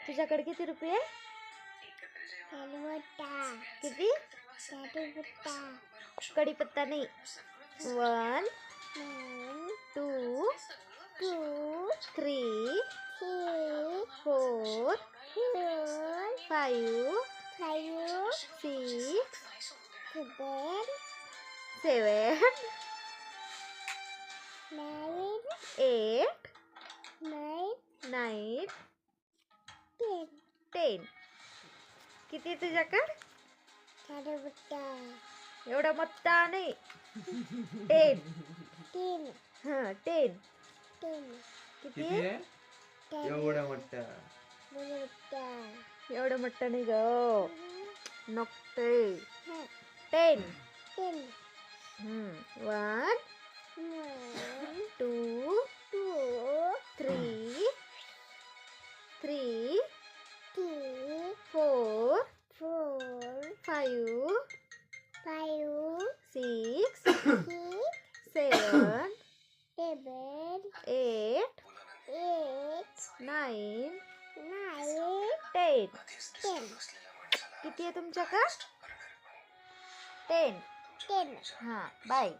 तुझ्याकडे किती रुपये? किती? कढीपत्ता नाही. 1 2 3 4 5 6 7 8 9 10. किती आहे तुझ्याकडे? एवढा मोठा नाही. 10. 10. किती आहे? एवढा मोठा. एवढं मोठं नाही ग. नकटे. 10. 1 2 3 4 5 6 7 8 9 10. किती आहे तुमच्याकडे? 10. हां, बाय.